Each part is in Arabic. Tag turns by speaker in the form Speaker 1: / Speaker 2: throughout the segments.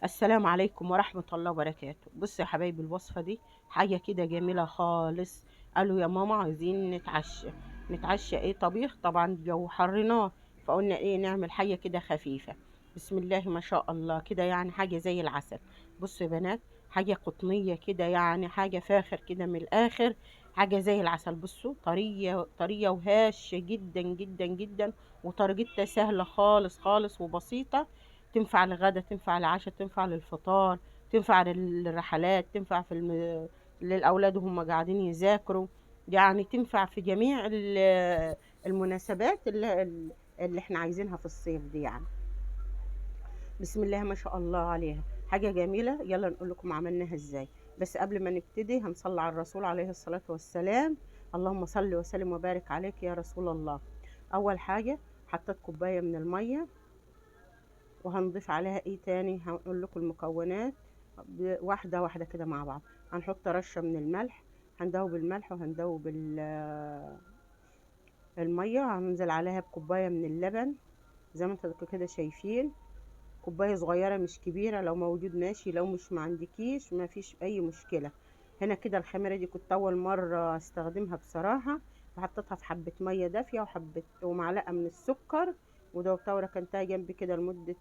Speaker 1: السلام عليكم ورحمة الله وبركاته. بص يا حبايبي، الوصفة دي حاجة كده جميلة خالص. قالوا يا ماما عايزين نتعشى ايه؟ طبيخ. طبعا الجو حر نار، فقلنا ايه نعمل حاجة كده خفيفة. بسم الله ما شاء الله كده، يعني حاجة زي العسل. بصوا يا بنات، حاجة قطنية كده، يعني حاجة فاخر كده من الآخر. حاجة زي العسل. بصوا، طرية طرية وهاشة جدا جدا جدا، وطريقتها سهلة خالص خالص وبسيطة. تنفع لغدا، تنفع لعشاء، تنفع للفطار، تنفع للرحلات، تنفع للأولاد وهم قاعدين يذاكروا. يعني تنفع في جميع المناسبات اللي احنا عايزينها في الصيف دي يعني. بسم الله ما شاء الله عليها، حاجة جميلة. يلا نقول لكم عملناها ازاي. بس قبل ما نبتدي هنصلي على الرسول عليه الصلاة والسلام. اللهم صل وسلم وبارك عليك يا رسول الله. أول حاجة حطيت كوباية من المية، وهنضيف عليها ايه تاني؟ هنقول لكم المكونات واحدة واحدة كده مع بعض. هنحط رشة من الملح، هندوب الملح وهندوب المية. هننزل عليها بكوباية من اللبن زي ما انتوا كده شايفين. كوباية صغيرة مش كبيرة، لو موجود ماشي، لو مش ما عندكيش ما فيش اي مشكلة. هنا كده الخميرة دي كنت اول مرة استخدمها بصراحة. وحطيتها في حبة مية دافية وحبة ومعلقة من السكر، ودوبتها وركنتها جنبي كده لمدة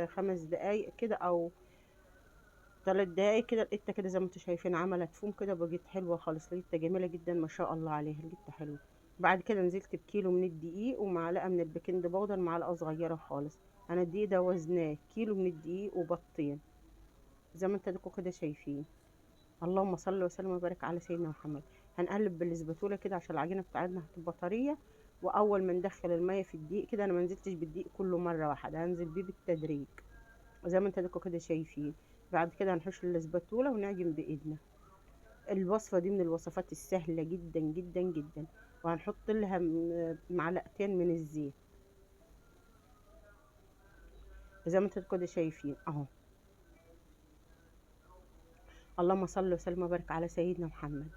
Speaker 1: 5 دقايق كده او 3 دقايق كده. لقيتها كده زي ما انتوا شايفين عملت فوم كده، بقت حلوة خالص. لقيتها جميلة جدا ما شاء الله عليها، لقيتها حلوة. بعد كده نزلت بكيلو من الدقيق ومعلقة من البيكنج باودر، معلقة صغيرة خالص. انا الدقيق ده وزناه كيلو من الدقيق وبطين زي ما انتوا كده شايفين. اللهم صل وسلم وبارك على سيدنا محمد. هنقلب بالسباتوله كده عشان العجينه بتاعتنا هتبقى طريه. واول ما ندخل الميه في الدقيق كده، انا ما نزلتش بالدقيق كله مره واحده، هنزل بيه بالتدريج زي ما انتوا كده شايفين. بعد كده هنحش السباتوله ونعجن بايدنا. الوصفه دي من الوصفات السهله جدا جدا جدا. وهنحط لها معلقتين من الزيت زي ما انتوا كده شايفين اهو. اللهم صل وسلم وبارك على سيدنا محمد.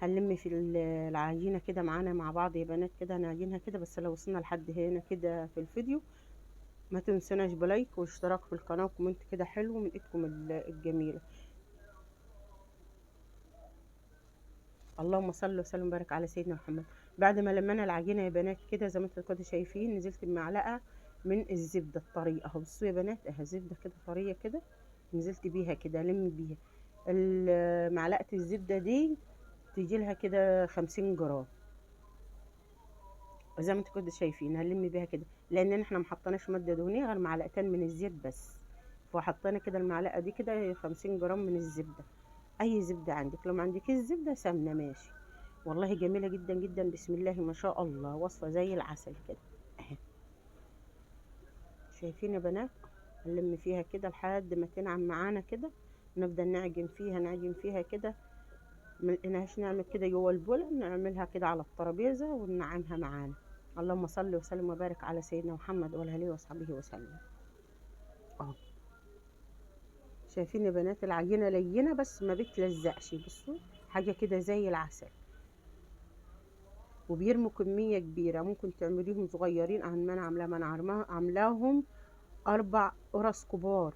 Speaker 1: هنلم في العجينه كده معانا مع بعض يا بنات، كده هنعجنها كده. بس لو وصلنا لحد هنا كده في الفيديو، ما تنسوناش بلايك واشتراك في القناه وكومنت كده حلو من ايدكم الجميله. اللهم صل وسلم وبارك على سيدنا محمد. بعد ما لمينا العجينه يا بنات كده زي ما انتوا كده شايفين، نزلت بمعلقه من الزبده الطريه اهو. بصوا يا بنات، اهي زبده كده طريه كده، نزلت بيها كده لم بيها. معلقه الزبده دي تيجي لها كده 50 جرام زي ما انتوا كده شايفين. هنلم بيها كده لان احنا ما حطيناش ماده دهنيه غير معلقتين من الزيت بس. فحطينا كده المعلقه دي كده 50 جرام من الزبده. اي زبده عندك، لو ما عندكيش زبده سمنه ماشي. والله جميله جدا جدا، بسم الله ما شاء الله، وصفه زي العسل كده اهي. شايفين يا بنات؟ نلم فيها كده لحد ما تنعم معانا كده. نفضل نعجن فيها نعجن فيها كده. ما لقيناهاش نعمل كده جوه البولة، نعملها كده على الترابيزة وننعمها معانا. اللهم صل وسلم وبارك على سيدنا محمد وعلى اله وصحبه وسلم. اهو. شايفين يا بنات العجينة لينة بس ما بتلزقش. بصوا، حاجة كده زي العسل. وبيرموا كمية كبيرة، ممكن تعمليهم صغيرين عن ما انا عاملاها. ما انا عاملاهم 4 قرص كبار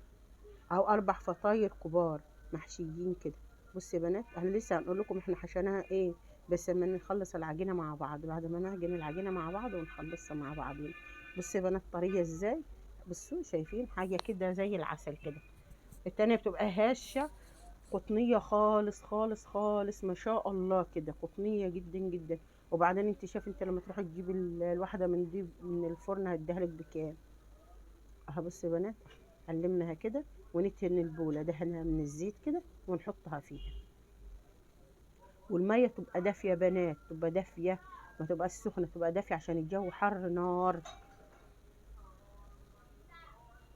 Speaker 1: او 4 فطاير كبار محشيين كده. بص يا بنات، احنا لسه هنقول لكم احنا حشيناها ايه. بس لما نخلص العجينه مع بعض، بعد ما نعجن العجينه مع بعض ونخلصها مع بعضين. بص يا بنات طريه ازاي. بصوا شايفين حاجه كده زي العسل كده. التانية بتبقى هشه قطنيه خالص خالص خالص ما شاء الله كده، قطنيه جدا جدا. وبعدين انت شايف، انت لما تروحي تجيبي الواحده من دي من الفرن هتديها لك بكام؟ اهو. بص يا بنات، هنلمها كده وندهن البولة دهنها من الزيت كده ونحطها فيها. والمية تبقى دافية يا بنات، تبقى دافية، ما تبقاش سخنة، تبقى دافية عشان الجو حر نار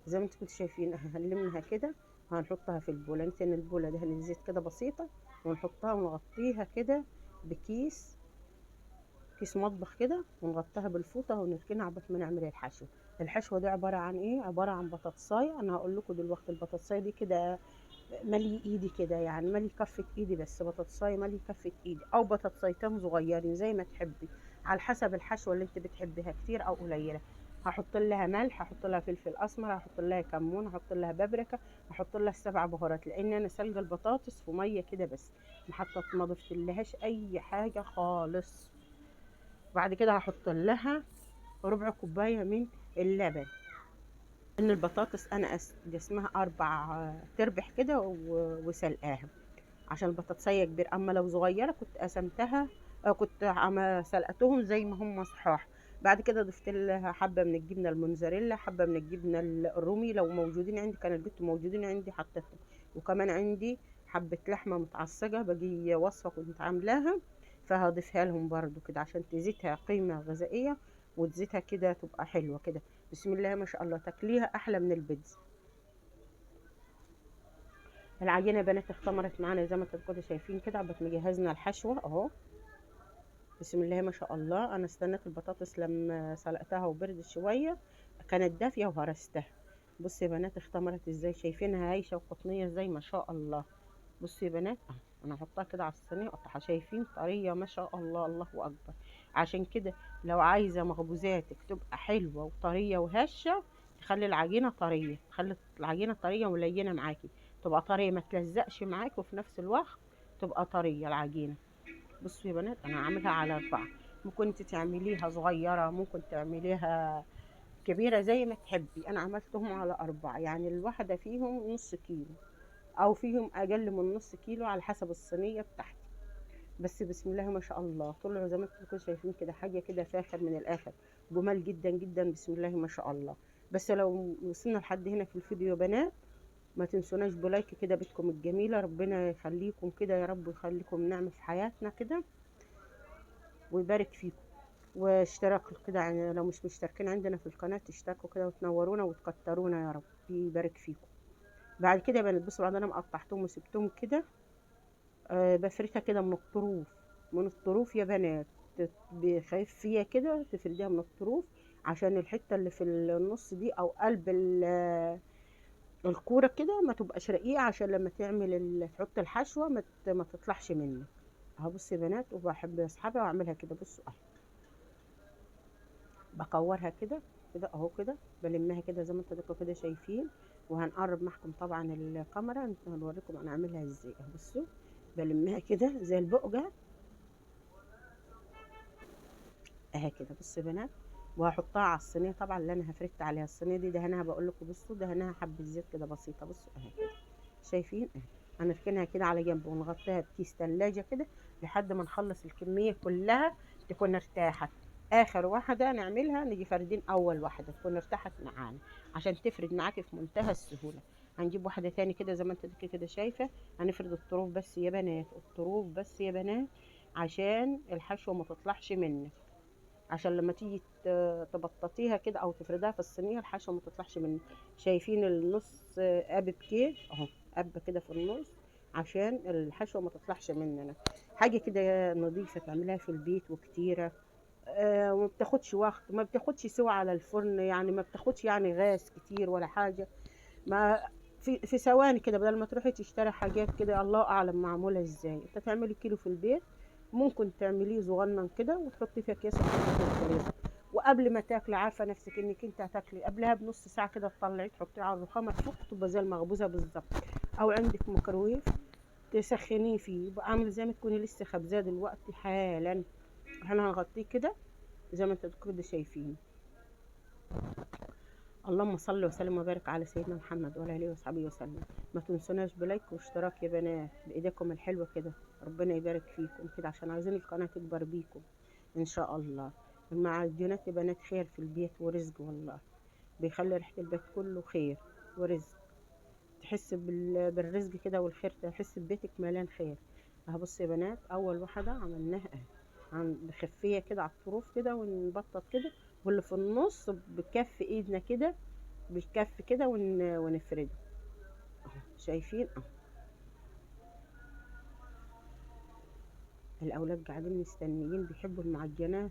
Speaker 1: زي ما انتم كنتوا شايفين. هنلمها كده وهنحطها في البولة. ندهن البولة دهن الزيت كده بسيطة، ونحطها ونغطيها كده بكيس، كيس مطبخ كده، ونغطيها بالفوطة ونركنها عبال ما نعمل الحشو. الحشوة دي عبارة عن ايه؟ عبارة عن بطاطساية. انا هقول لكم دلوقتي البطاطساية دي كده مالي ايدي كده، يعني مالي كفة ايدي، بس بطاطساية مالي كفة ايدي او بطاطسايتين صغيرين زي ما تحبي، على حسب الحشوة اللي انت بتحبيها كتير او قليلة. هحط لها ملح، هحط لها فلفل اسمر، هحط لها كمون، هحط لها بابريكا، هحط لها السبع بهارات، لان انا سلقه البطاطس في ميه كده بس، ما ضفت لهاش اي حاجه خالص. بعد كده هحط لها ربع كوبايه من اللبن. ان البطاطس انا جسمها 4 تربح كده وسلقاها، عشان البطاطسية كبير. اما لو صغيرة كنت قسمتها، كنت سلقتهم زي ما هم صحاح. بعد كده ضفت لها حبة من الجبنة الموتزاريلا، حبة من الجبنة الرومي لو موجودين عندي، كان البيت موجودين عندي حطيتهم. وكمان عندي حبة لحمة متعصجة بقي وصفة كنت عاملاها، فهضيفها لهم برضو كده عشان تزيدها قيمة غذائية، وتزيدها كده تبقى حلوة كده. بسم الله ما شاء الله، تاكليها احلى من البيتزا. العجينه يا بنات اختمرت معانا زي ما انتوا كده شايفين كده، عبت مجهزنا الحشوه اهو. بسم الله ما شاء الله. انا استنيت البطاطس لما سلقتها وبردت شويه، كانت دافيه وهرستها. بصوا يا بنات اختمرت ازاي، شايفينها هايشه وقطنيه ازاي ما شاء الله. بصوا يا بنات انا هحطها كده على الصينيه اقطعها، شايفين طريه ما شاء الله، الله اكبر. عشان كده لو عايزه مخبوزاتك تبقى حلوه وطريه وهشه، تخلي العجينه طريه، تخلي العجينه طريه ولينه معاكي، تبقى طريه ما تلزقش معاكي، وفي نفس الوقت تبقى طريه العجينه. بصوا يا بنات انا عاملها على 4، ممكن انت تعمليها صغيره، ممكن تعمليها كبيره زي ما تحبي. انا عملتهم على 4، يعني الواحده فيهم نص كيلو، او فيهم اقل من نص كيلو على حسب الصينيه بتاعتي. بس بسم الله ما شاء الله طلعوا زي ما انتم شايفين كده، حاجه كده فاخر من الاخر، جمال جدا جدا بسم الله ما شاء الله. بس لو وصلنا لحد هنا في الفيديو يا بنات، ما تنسوناش بلايك كده بيتكم الجميله، ربنا يخليكم كده يا رب، ويخليكم نعمه في حياتنا كده، ويبارك فيكم. واشتراك كده، يعني لو مش مشتركين عندنا في القناه تشتركوا كده وتنورونا وتكترونا يا رب، يبارك فيكم. بعد كده يا بنات بصوا، بعد انا قطعتهم وسبتهم كده، بفردها كده من الطروف، من الطروف يا بنات، بخفية كده تفرديها من الطروف، عشان الحتة اللي في النص دي او قلب الكورة كده ما تبقاش رقيقة، عشان لما تعمل تحط الحشوة ما تطلعش منك. اهو بصوا يا بنات، وبحب اسحبها واعملها كده. بصوا اهي بكورها كده كده اهو كده، بلمها كده زي ما انتوا كده شايفين. وهنقرب معكم طبعا الكاميرا هنوريكم انا اعملها ازاي. اهو بصوا بلمها كده زي البقجة اهي كده. بصوا يا بنات، وهحطها على الصينيه طبعا اللي انا هفرت عليها. الصينيه دي دهنها بقول لكم، بصوا دهنها حبه زيت كده بسيطه. بصوا اهي كده شايفين اهي. هنركنها كده على جنب ونغطيها بكيس تلاجة كده لحد ما نخلص الكميه كلها تكون ارتاحت. اخر واحده نعملها نيجي فاردين اول واحده تكون ارتاحت معانا، عشان تفرد معاكي في منتهى السهوله. هنجيب واحده تاني كده زي ما انت كده شايفه، هنفرد الطروف بس يا بنات، الطروف بس يا بنات، عشان الحشوه ما تطلعش منك، عشان لما تيجي تبططيها كده او تفردها في الصينيه الحشوه ما تطلعش منك. شايفين النص قاب كيك اهو، قاب كده في النص، عشان الحشوه ما تطلعش مننا. حاجه كده نظيفه تعملها في البيت وكتيره، وما بتاخدش وقت، ما بتاخدش سوا على الفرن، يعني ما بتاخدش يعني غاز كتير ولا حاجه. ما في ثواني كده، بدل ما تروحي تشتري حاجات كده الله اعلم معموله ازاي، انت تعملي كيلو في البيت، ممكن تعمليه صغنن كده وتحطي فيه اكياس وتحطي في الفريزر. وقبل ما تاكلي عارفه نفسك انك انت هتاكلي، قبلها بنص ساعه كده تطلعيه تحطيه على الرخامه تفك، تبقى زي المخبوزه بالظبط. او عندك ميكروويف تسخنيه فيه، يبقى عامل زي ما تكوني لسه خبزاه دلوقتي حالا. احنا هنغطيه كده زي ما انتوا كده شايفين. اللهم صل وسلم وبارك على سيدنا محمد وعلى اله وصحبه وسلم. ما تنسوناش بلايك واشتراك يا بنات بايديكم الحلوه كده، ربنا يبارك فيكم كده، عشان عايزين القناه تكبر بيكم ان شاء الله. المعجنات يا بنات خير في البيت ورزق والله، بيخلي ريحه البيت كله خير ورزق، تحس بالرزق كده والخير، تحس ببيتك مليان خير. اهو بصوا يا بنات اول واحده عملناها اهي، بخفيه كده على الطروف كده ونبطط كده، واللي في النص بكف ايدنا كده، بالكف كده ونفرده اهو. شايفين اهو. الاولاد قاعدين مستنيين بيحبوا المعجنات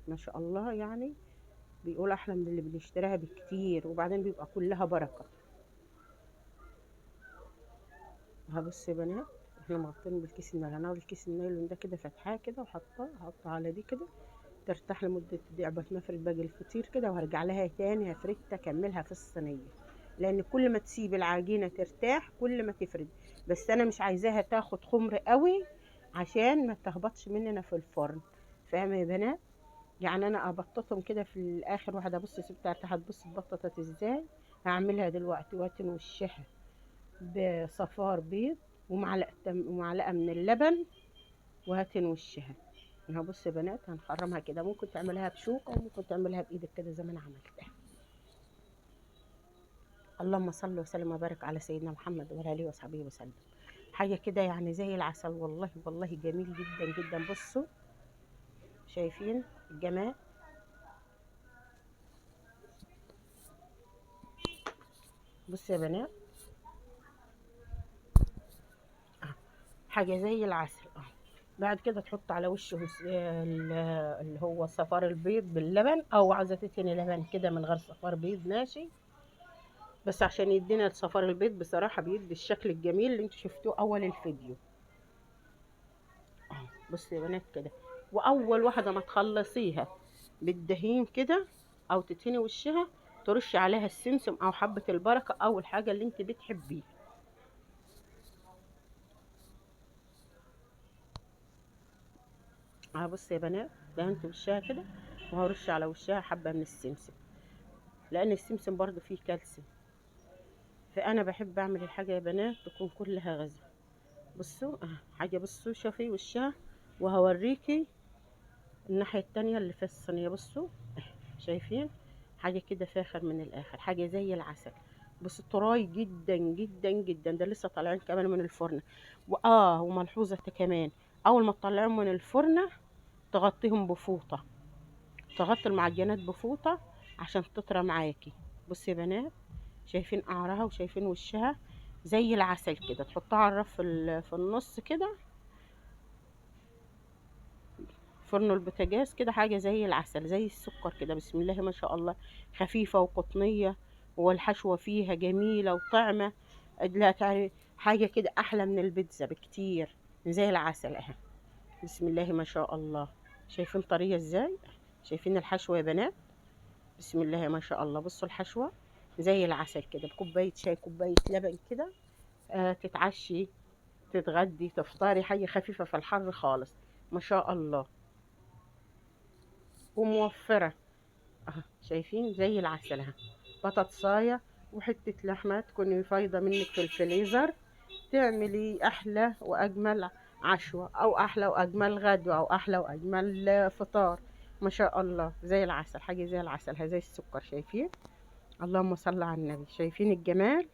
Speaker 1: ما شاء الله، يعني بيقول احلى من اللي بنشتريها بكتير، وبعدين بيبقى كلها بركه. اهو بصوا يا بنات، احنا مغطين بالكيس النايلون، انا الكيس النايلون ده كده فتحاه كده وحطاه، احطه على دي كده ترتاح لمدة دقيقة عقبال ما افرد باقي الفطير كده، وهرجع لها تاني هفردها اكملها في الصينية. لان كل ما تسيب العجينة ترتاح كل ما تفرد. بس انا مش عايزاها تاخد خمر قوي عشان ما تهبطش مننا في الفرن. فاهمة يا بنات؟ يعني انا ابططهم كده في الاخر واحدة. بص سبتها ارتاحت، بص اتبططت ازاي. هعملها دلوقتي واتن وشها بصفار بيض ومعلقة من اللبن، وهاتن وشها. اهو بص يا بنات، هنخرمها كده. ممكن تعملها بشوكة وممكن تعملها بايدك كده زي ما انا عملتها. اللهم صل وسلم وبارك على سيدنا محمد وعلى اله وصحبه وسلم. حاجة كده يعني زي العسل، والله والله جميل جدا جدا. بصوا شايفين الجمال؟ بص يا بنات، حاجة زي العسل. بعد كده تحط على وشه اللي هو صفار البيض باللبن، او عايزة تتني لبن كده من غير صفار بيض ماشي. بس عشان يدينا الصفار البيض بصراحة بيدي الشكل الجميل اللي انتوا شفتوه اول الفيديو. بص يا بنات كده. واول واحدة ما تخلصيها بالدهين كده او تتهني وشها، ترش عليها السمسم او حبة البركة او الحاجة اللي انت بتحبيها. بص يا بنات، دهنت وشها كده، وهرش على وشها حبة من السمسم، لان السمسم برضو فيه كالسيوم. فانا بحب اعمل الحاجة يا بنات تكون كلها غذاء. بصوا حاجة، بصوا شوفي وشها، وهوريكي الناحية التانية اللي في الصينية. بصوا شايفين حاجة كده فاخر من الآخر، حاجة زي العسل. بص طراي جدا جدا جدا، ده لسه طالعين كمان من الفرن. وملحوظة كمان، أول ما تطلعهم من الفرن تغطيهم بفوطة، تغطي المعجنات بفوطة عشان تطرى معاكي. بصي يا بنات، شايفين قعرها وشايفين وشها زي العسل كده. تحطها على الرف في النص كده، فرن البوتاجاز كده، حاجة زي العسل زي السكر كده. بسم الله ما شاء الله، خفيفة وقطنية، والحشوة فيها جميلة وطعمة. لا تعرف حاجة كده أحلى من البيتزا بكتير، زي العسل اهي. بسم الله ما شاء الله، شايفين طرية ازاي؟ شايفين الحشوة يا بنات؟ بسم الله ما شاء الله. بصوا الحشوة زي العسل كده، بكوباية شاي كوباية لبن كده. تتعشي، تتغدي، تفطري، حاجة خفيفة في الحر خالص. ما شاء الله، وموفرة. شايفين زي العسل اهي. بطاطساية وحتة لحمة تكوني فايضة منك في الفريزر، تعملي أحلى وأجمل عشوة، أو أحلى وأجمل غدوة، أو أحلى وأجمل فطار. ما شاء الله زي العسل، حاجة زي العسل زي السكر. شايفين؟ اللهم صل على النبي. شايفين الجمال؟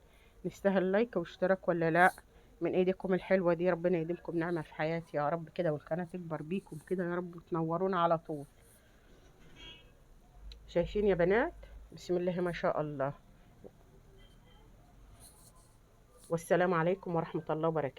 Speaker 1: نستاهل لايك واشتراك ولا لا؟ من ايديكم الحلوة دي ربنا يديمكم نعمة في حياتي يا رب كده، والقناة تكبر بيكم كده يا رب، وتنورونا على طول. شايفين يا بنات؟ بسم الله ما شاء الله. والسلام عليكم ورحمة الله وبركاته.